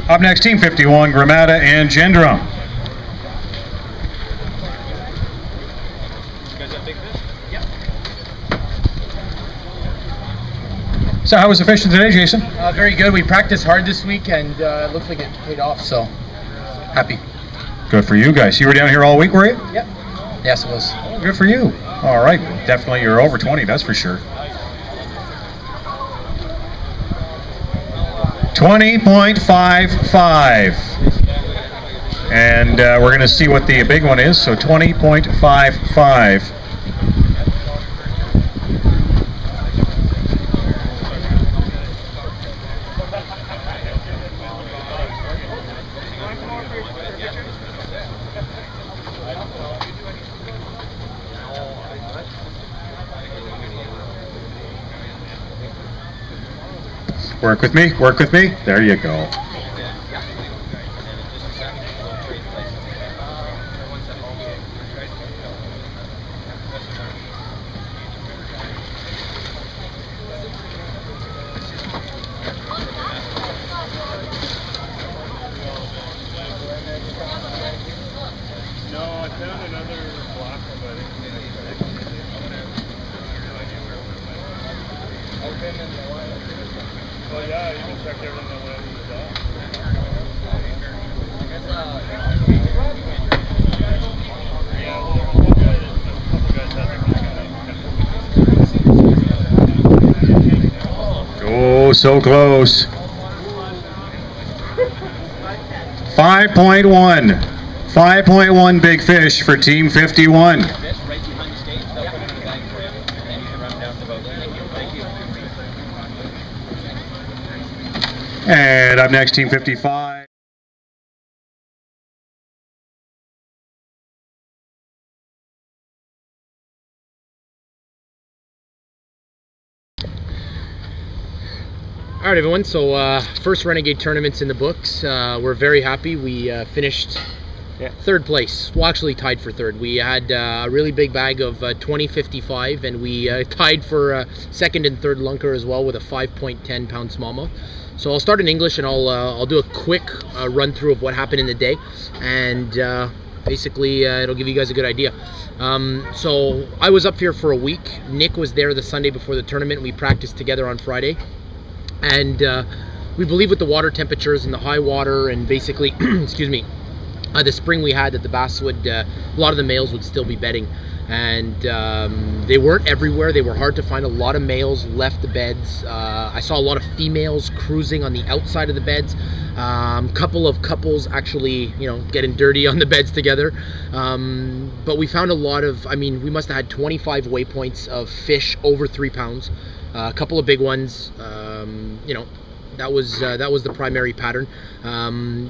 Up next, Team 51, Gramada and Gendrum. So how was the fishing today, Jason? Very good. We practiced hard this week, and it looks like it paid off, so happy. Good for you guys. You were down here all week, were you? Yep. Yes, it was. Good for you. All right. Definitely you're over 20, that's for sure. 20.55. And we're going to see what the big one is. So 20.55. Work with me, work with me. There you go. No, I found another block of it. Well, yeah, you can check everything that went in the dock. Yeah, well, a couple guys had Oh, so close. 5.1. 5.1 big fish for Team 51. And up next, Team 55. All right, everyone. So first Renegade tournament's in the books. We're very happy. We finished third place. Well, actually tied for third. We had a really big bag of 20.55, and we tied for second and third lunker as well with a 5.10 pound smallmouth. So I'll start in English, and I'll do a quick run through of what happened in the day, and basically it'll give you guys a good idea. So I was up here for a week. Nick was there the Sunday before the tournament. We practiced together on Friday, and we believe with the water temperatures and the high water and basically excuse me, the spring we had, that the bass would a lot of the males would still be bedding, and they weren't everywhere. They were hard to find. A lot of males left the beds. I saw a lot of females cruising on the outside of the beds. Couple of couples actually, you know, getting dirty on the beds together. But we found a lot of, I mean, we must have had 25 waypoints of fish over 3 pounds. A couple of big ones. You know, that was the primary pattern.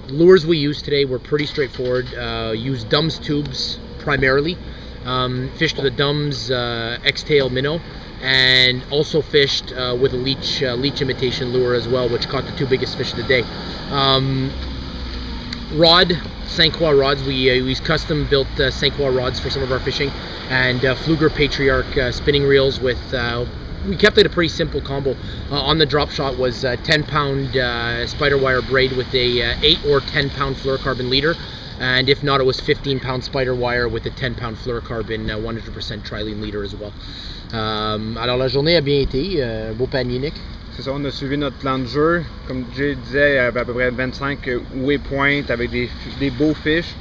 Lures we used today were pretty straightforward. Used Dumb's tubes primarily. Fished with a Dumb's X-tail minnow, and also fished with a leech imitation lure as well, which caught the 2 biggest fish of the day. Rod, St. Croix rods. We use custom built St. Croix rods for some of our fishing, and Fluger Patriarch spinning reels with. We kept it a pretty simple combo. On the drop shot was 10-pound spider wire braid with a 8 or 10-pound fluorocarbon leader, and if not, it was 15-pound spider wire with a 10-pound fluorocarbon 100% trilene leader as well. Alors la journée a bien été, beau panier, Nick. C'est ça, on a suivi notre plan de jeu. Comme Jay disait, il y avait à peu près 25 waypoints avec des beaux fiches.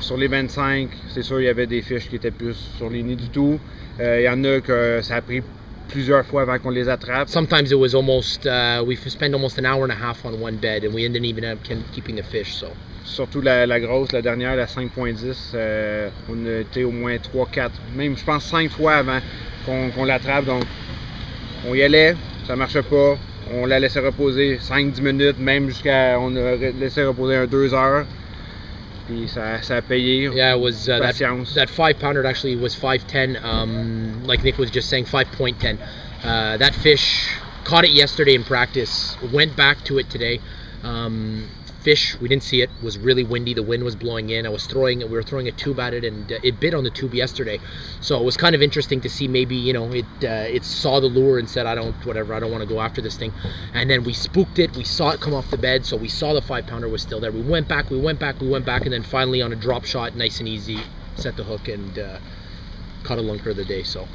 Sur les 25, c'est sûr, il y avait des fiches qui étaient plus sur les nids du tout. Il y en a que ça a pris plusieurs fois avant qu'on les attrape. Sometimes it was almost, we spent almost an hour and a half on one bed, and we didn't even end up keeping a fish. So. Surtout la grosse, la dernière, la 5.10, on a été au moins 3-4, même je pense 5 fois avant qu'on l'attrape. Donc on y allait, ça marchait pas, on la laissait reposer 5-10 minutes, même jusqu'à, on a laissé reposer 2 heures. Puis ça a payé. Yeah, it was patience. that 5-pounder actually was 5.10. Like Nick was just saying, 5.10. That fish caught it yesterday in practice. Went back to it today. Fish, we didn't see it. It was really windy. The wind was blowing in. We were throwing a tube at it, and it bit on the tube yesterday. So it was kind of interesting to see. Maybe, you know, it saw the lure and said, I don't want to go after this thing. And then we spooked it. We saw it come off the bed, so we saw the 5-pounder was still there. We went back, and then finally on a drop shot, nice and easy, set the hook and caught a lunker of the day. So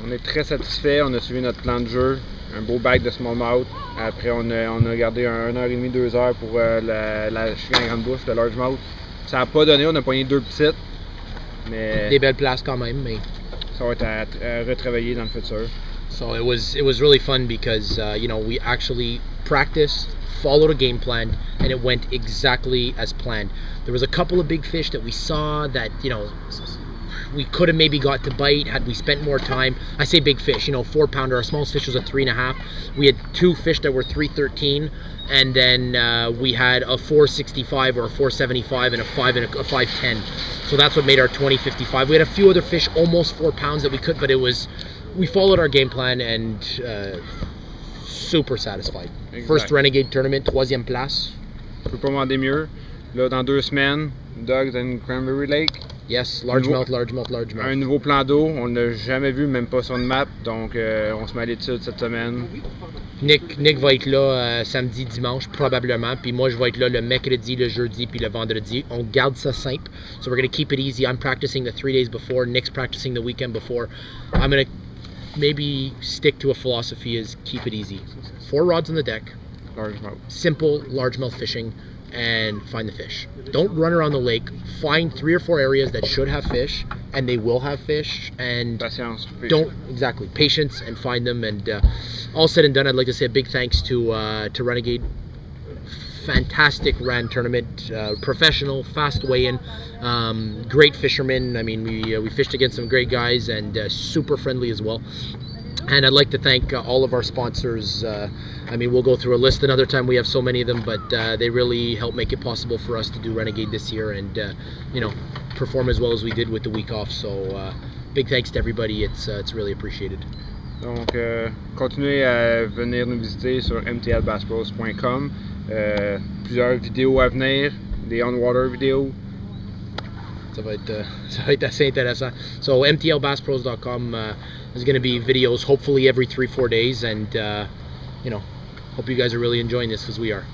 on est très satisfait. On a suivi notre plan de jeu. Un beau bag de smallmouth. Après, on a gardé 1h30, 2 heures pour la chicane grande bouche, le largemouth. Ça n'a pas donné, on a pogné 2 petites. Mais des belles places quand même, mais ça va être à retravailler dans le futur. So it was really fun because you know, we actually practiced, followed a game plan, and it went exactly as planned. There was a couple of big fish that we saw that, you know, we could have maybe got to bite had we spent more time. I say big fish, you know, 4-pounder. Our smallest fish was a 3.5. We had 2 fish that were 313, and then we had a 465 or a 475 and a 510. So that's what made our 2055. We had a few other fish almost 4 pounds that we could, but we followed our game plan and super satisfied. Exact. First Renegade tournament, 3e place. Je peux pas demander mieux. Là, dans 2 semaines, Doug's and Cranberry Lake. Yes, largemouth. Un nouveau plan d'eau, on l'a jamais vu, même pas sur une map, donc on se met à l'étude cette semaine. Nick va être là samedi, dimanche, probablement, puis moi je vais être là le mercredi, le jeudi, puis le vendredi. On garde ça simple, so we're going to keep it easy. I'm practicing the 3 days before, Nick's practicing the weekend before. I'm going to maybe stick to a philosophy is keep it easy. 4 rods on the deck, largemouth. Simple largemouth fishing, and find the fish. Don't run around the lake. Find 3 or 4 areas that should have fish, and they will have fish. And patience. Patience, and find them. And all said and done, I'd like to say a big thanks to Renegade. Fantastic ran tournament, professional, fast weigh-in, great fishermen. I mean, we fished against some great guys and super friendly as well. And I'd like to thank all of our sponsors. I mean, we'll go through a list another time. We have so many of them, but they really help make it possible for us to do Renegade this year and, you know, perform as well as we did with the week off. So, big thanks to everybody. It's really appreciated. Donc, continuez à venir nous visiter sur mtlbasspros+renegade. Plusieurs vidéos à venir, des on-water vidéos. Ça va être assez intéressant. So mtlbasspros.com is going to be videos hopefully every 3-4 days, and you know, hope you guys are really enjoying this because we are.